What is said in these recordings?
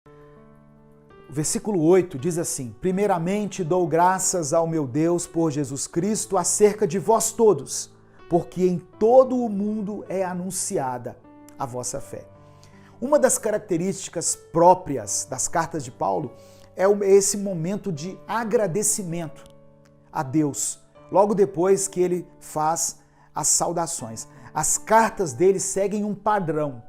O versículo 8 diz assim: primeiramente dou graças ao meu Deus por Jesus Cristo acerca de vós todos, porque em todo o mundo é anunciada a vossa fé. Uma das características próprias das cartas de Paulo é esse momento de agradecimento a Deus, logo depois que ele faz as saudações. As cartas dele seguem um padrão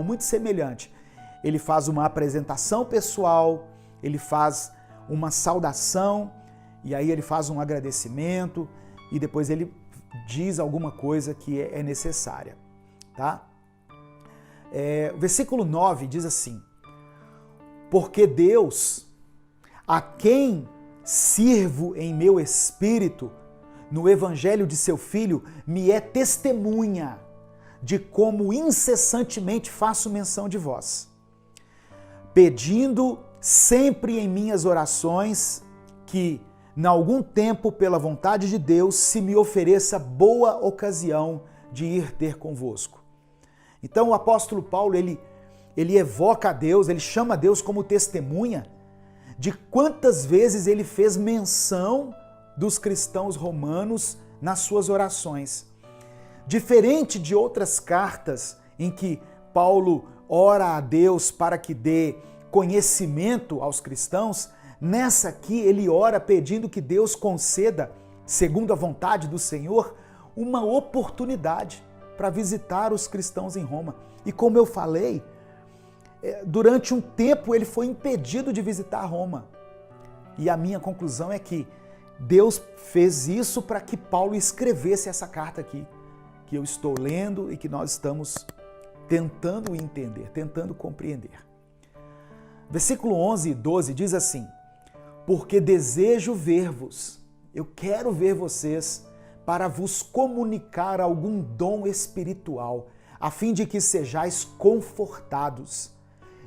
muito semelhante. Ele faz uma apresentação pessoal, ele faz uma saudação, e aí ele faz um agradecimento, e depois ele diz alguma coisa que é necessária. Tá? O versículo 9 diz assim: porque Deus, a quem sirvo em meu espírito, no evangelho de seu Filho, me é testemunha de como incessantemente faço menção de vós, pedindo sempre em minhas orações que, em algum tempo, pela vontade de Deus, se me ofereça boa ocasião de ir ter convosco. Então o apóstolo Paulo, ele evoca a Deus, ele chama a Deus como testemunha de quantas vezes ele fez menção dos cristãos romanos nas suas orações. Diferente de outras cartas em que Paulo ora a Deus para que dê conhecimento aos cristãos, nessa aqui ele ora pedindo que Deus conceda, segundo a vontade do Senhor, uma oportunidade para visitar os cristãos em Roma. E como eu falei, durante um tempo ele foi impedido de visitar Roma. E a minha conclusão é que Deus fez isso para que Paulo escrevesse essa carta aqui, que eu estou lendo e que nós estamos tentando entender, tentando compreender. Versículo 11 e 12 diz assim: porque desejo ver-vos, eu quero ver vocês, para vos comunicar algum dom espiritual, a fim de que sejais confortados.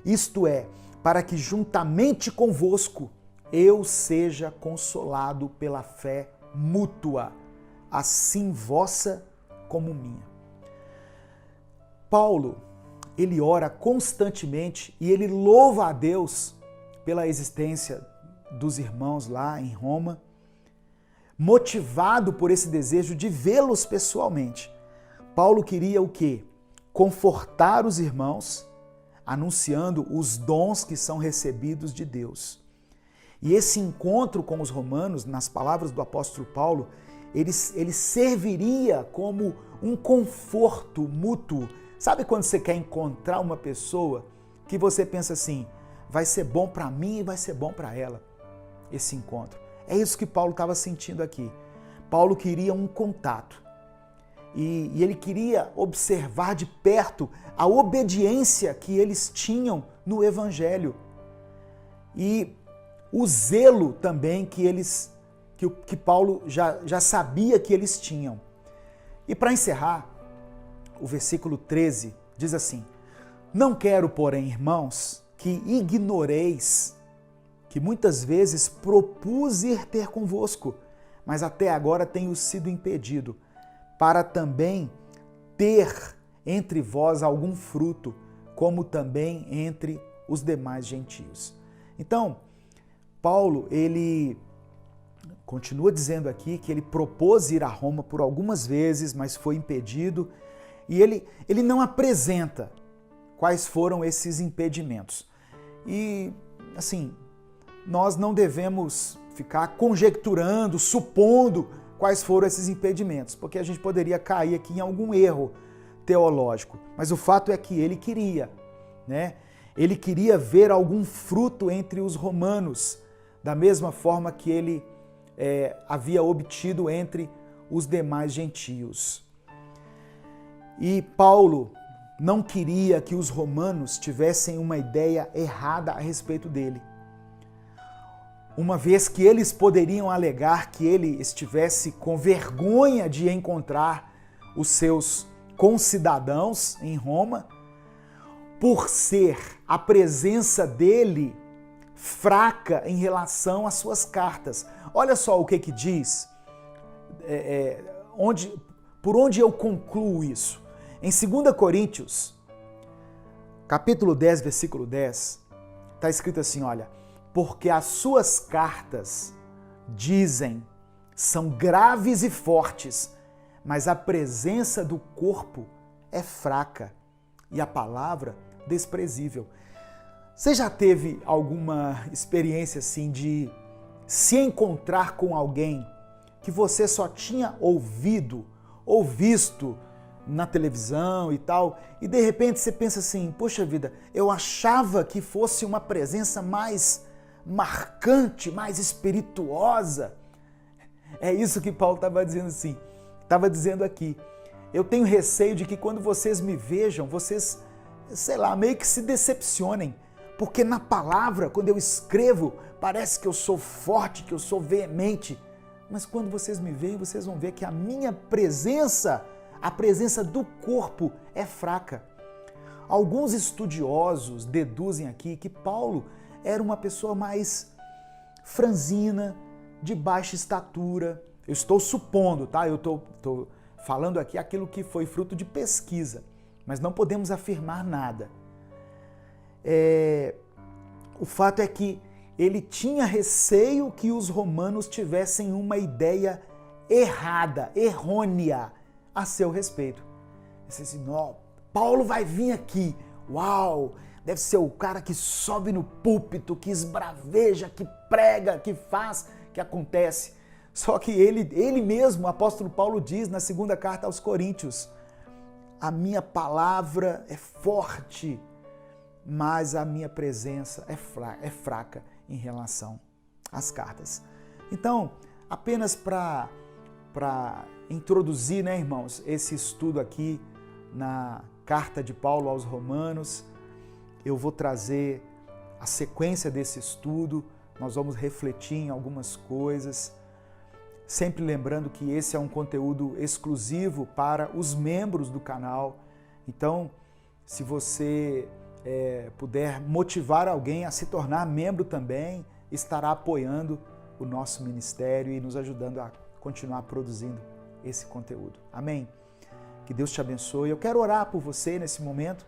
Isto é, para que juntamente convosco eu seja consolado pela fé mútua, assim vossa como minha. Paulo, ele ora constantemente e ele louva a Deus pela existência dos irmãos lá em Roma, motivado por esse desejo de vê-los pessoalmente. Paulo queria o quê? Confortar os irmãos, anunciando os dons que são recebidos de Deus. E esse encontro com os romanos, nas palavras do apóstolo Paulo, ele serviria como um conforto mútuo. Sabe quando você quer encontrar uma pessoa que você pensa assim, vai ser bom para mim e vai ser bom para ela, esse encontro. É isso que Paulo estava sentindo aqui. Paulo queria um contato. E ele queria observar de perto a obediência que eles tinham no Evangelho. E o zelo também que Paulo já sabia que eles tinham. E para encerrar, o versículo 13 diz assim: não quero, porém, irmãos, que ignoreis que muitas vezes propus ir ter convosco, mas até agora tenho sido impedido, para também ter entre vós algum fruto, como também entre os demais gentios. Então, Paulo, ele continua dizendo aqui que ele propôs ir a Roma por algumas vezes, mas foi impedido, e ele não apresenta quais foram esses impedimentos. E, assim, nós não devemos ficar conjecturando, supondo quais foram esses impedimentos, porque a gente poderia cair aqui em algum erro teológico. Mas o fato é que ele queria, né? Ele queria ver algum fruto entre os romanos, da mesma forma que ele havia obtido entre os demais gentios. E Paulo não queria que os romanos tivessem uma ideia errada a respeito dele, uma vez que eles poderiam alegar que ele estivesse com vergonha de encontrar os seus concidadãos em Roma, por ser a presença dele fraca em relação às suas cartas. Olha só o que diz, por onde eu concluo isso. Em 2 Coríntios, capítulo 10, versículo 10, está escrito assim, olha, porque as suas cartas, dizem, são graves e fortes, mas a presença do corpo é fraca e a palavra desprezível. Você já teve alguma experiência assim de se encontrar com alguém que você só tinha ouvido ou visto na televisão e tal, e de repente você pensa assim, poxa vida, eu achava que fosse uma presença mais marcante, mais espirituosa. É isso que Paulo estava dizendo assim, estava dizendo aqui. Eu tenho receio de que quando vocês me vejam, vocês, sei lá, meio que se decepcionem, porque na palavra, quando eu escrevo, parece que eu sou forte, que eu sou veemente, mas quando vocês me veem, vocês vão ver que a minha presença, a presença do corpo é fraca. Alguns estudiosos deduzem aqui que Paulo era uma pessoa mais franzina, de baixa estatura. Eu estou supondo, tá? Eu estou falando aqui aquilo que foi fruto de pesquisa, mas não podemos afirmar nada. O fato é que ele tinha receio que os romanos tivessem uma ideia errada, errônea a seu respeito. Ele disse assim, Paulo vai vir aqui, uau, deve ser o cara que sobe no púlpito, que esbraveja, que prega, que faz, que acontece. Só que ele mesmo, o apóstolo Paulo diz na segunda carta aos Coríntios, a minha palavra é forte, mas a minha presença é fraca em relação às cartas. Então, apenas para introduzir, né, irmãos, esse estudo aqui na carta de Paulo aos Romanos, eu vou trazer a sequência desse estudo, nós vamos refletir em algumas coisas, sempre lembrando que esse é um conteúdo exclusivo para os membros do canal. Então, se você puder motivar alguém a se tornar membro também, estará apoiando o nosso ministério e nos ajudando a continuar produzindo esse conteúdo. Amém? Que Deus te abençoe. Eu quero orar por você nesse momento,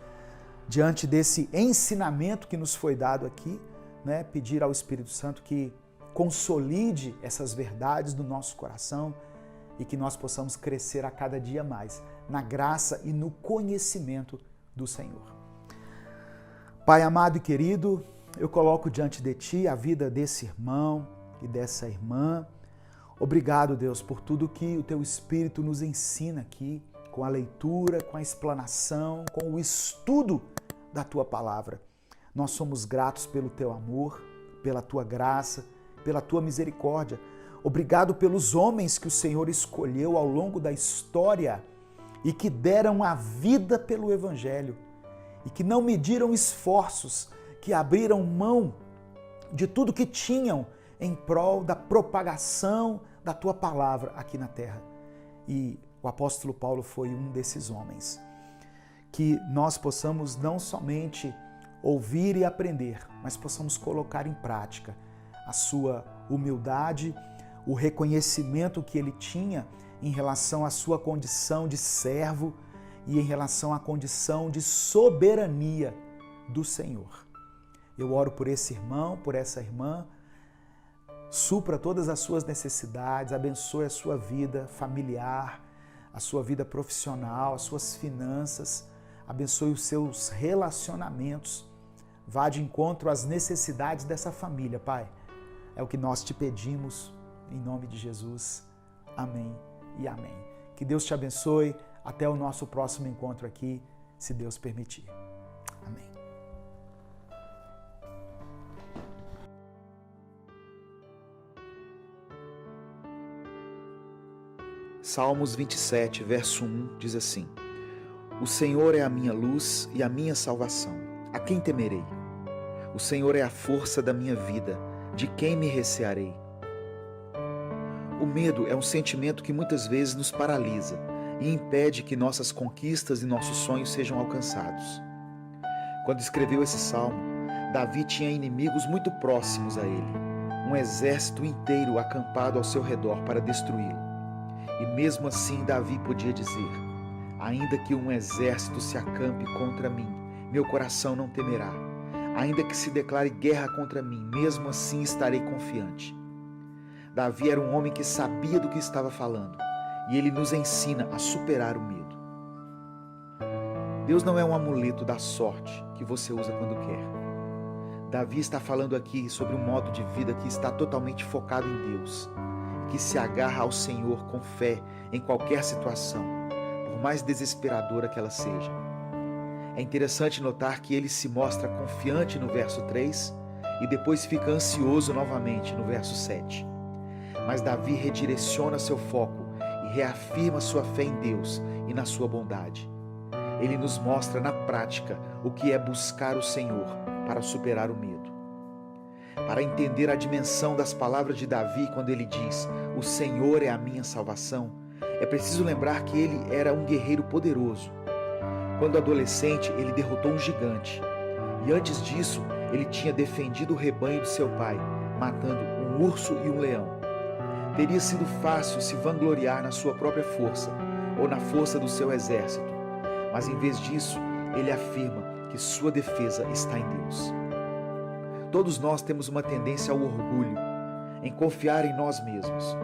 diante desse ensinamento que nos foi dado aqui, né? Pedir ao Espírito Santo que consolide essas verdades do nosso coração e que nós possamos crescer a cada dia mais na graça e no conhecimento do Senhor. Pai amado e querido, eu coloco diante de Ti a vida desse irmão e dessa irmã. Obrigado, Deus, por tudo que o Teu Espírito nos ensina aqui, com a leitura, com a explanação, com o estudo da Tua Palavra. Nós somos gratos pelo Teu amor, pela Tua graça, pela Tua misericórdia. Obrigado pelos homens que o Senhor escolheu ao longo da história e que deram a vida pelo Evangelho e que não mediram esforços, que abriram mão de tudo que tinham em prol da propagação da Tua Palavra aqui na terra. E o apóstolo Paulo foi um desses homens. Que nós possamos não somente ouvir e aprender, mas possamos colocar em prática a sua humildade, o reconhecimento que ele tinha em relação à sua condição de servo e em relação à condição de soberania do Senhor. Eu oro por esse irmão, por essa irmã, supra todas as suas necessidades, abençoe a sua vida familiar, a sua vida profissional, as suas finanças, abençoe os seus relacionamentos, vá de encontro às necessidades dessa família, Pai. É o que nós te pedimos, em nome de Jesus. Amém e amém. Que Deus te abençoe. Até o nosso próximo encontro aqui, se Deus permitir. Amém. Salmos 27, verso 1 diz assim: O Senhor é a minha luz e a minha salvação. A quem temerei? O Senhor é a força da minha vida. De quem me recearei? O medo é um sentimento que muitas vezes nos paralisa e impede que nossas conquistas e nossos sonhos sejam alcançados. Quando escreveu esse salmo, Davi tinha inimigos muito próximos a ele, um exército inteiro acampado ao seu redor para destruí-lo. E mesmo assim Davi podia dizer: ainda que um exército se acampe contra mim, meu coração não temerá. Ainda que se declare guerra contra mim, mesmo assim estarei confiante. Davi era um homem que sabia do que estava falando, e ele nos ensina a superar o medo. Deus não é um amuleto da sorte que você usa quando quer. Davi está falando aqui sobre um modo de vida que está totalmente focado em Deus, que se agarra ao Senhor com fé em qualquer situação, por mais desesperadora que ela seja. É interessante notar que ele se mostra confiante no verso 3 e depois fica ansioso novamente no verso 7. Mas Davi redireciona seu foco e reafirma sua fé em Deus e na sua bondade. Ele nos mostra na prática o que é buscar o Senhor para superar o medo. Para entender a dimensão das palavras de Davi quando ele diz: "O Senhor é a minha salvação", é preciso lembrar que ele era um guerreiro poderoso. Quando adolescente, ele derrotou um gigante. E antes disso, ele tinha defendido o rebanho de seu pai, matando um urso e um leão. Teria sido fácil se vangloriar na sua própria força ou na força do seu exército. Mas em vez disso, ele afirma que sua defesa está em Deus. Todos nós temos uma tendência ao orgulho, em confiar em nós mesmos.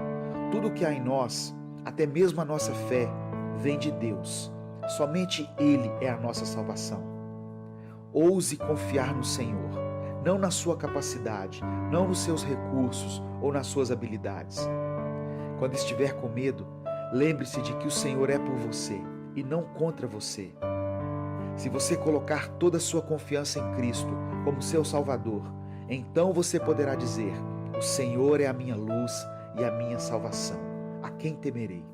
Tudo que há em nós, até mesmo a nossa fé, vem de Deus. Somente Ele é a nossa salvação. Ouse confiar no Senhor, não na sua capacidade, não nos seus recursos ou nas suas habilidades. Quando estiver com medo, lembre-se de que o Senhor é por você e não contra você. Se você colocar toda a sua confiança em Cristo como seu Salvador, então você poderá dizer: "O Senhor é a minha luz e a minha salvação. A quem temerei?"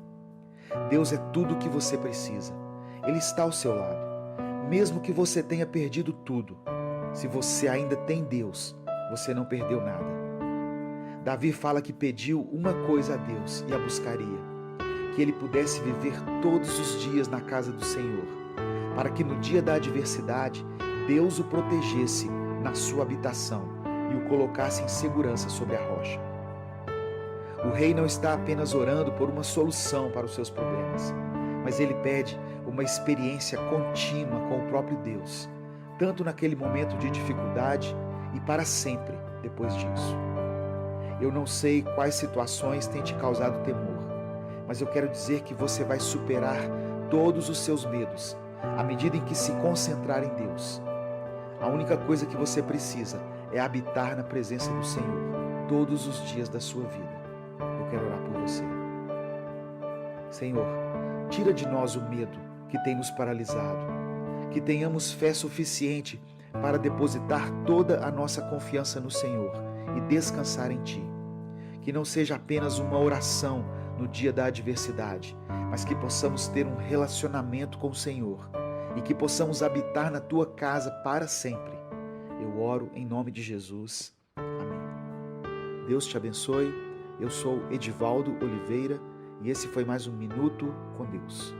Deus é tudo o que você precisa. Ele está ao seu lado. Mesmo que você tenha perdido tudo, se você ainda tem Deus, você não perdeu nada. Davi fala que pediu uma coisa a Deus e a buscaria: que ele pudesse viver todos os dias na casa do Senhor, para que no dia da adversidade, Deus o protegesse na sua habitação e o colocasse em segurança sobre a rocha. O rei não está apenas orando por uma solução para os seus problemas, mas ele pede uma experiência contínua com o próprio Deus, tanto naquele momento de dificuldade e para sempre depois disso. Eu não sei quais situações têm te causado temor, mas eu quero dizer que você vai superar todos os seus medos à medida em que se concentrar em Deus. A única coisa que você precisa é habitar na presença do Senhor todos os dias da sua vida. Eu quero orar por você. Senhor, tira de nós o medo que tem nos paralisado, que tenhamos fé suficiente para depositar toda a nossa confiança no Senhor e descansar em Ti. Que não seja apenas uma oração no dia da adversidade, mas que possamos ter um relacionamento com o Senhor e que possamos habitar na Tua casa para sempre. Eu oro em nome de Jesus. Amém. Deus te abençoe. Eu sou Edivaldo Oliveira e esse foi mais um Minuto com Deus.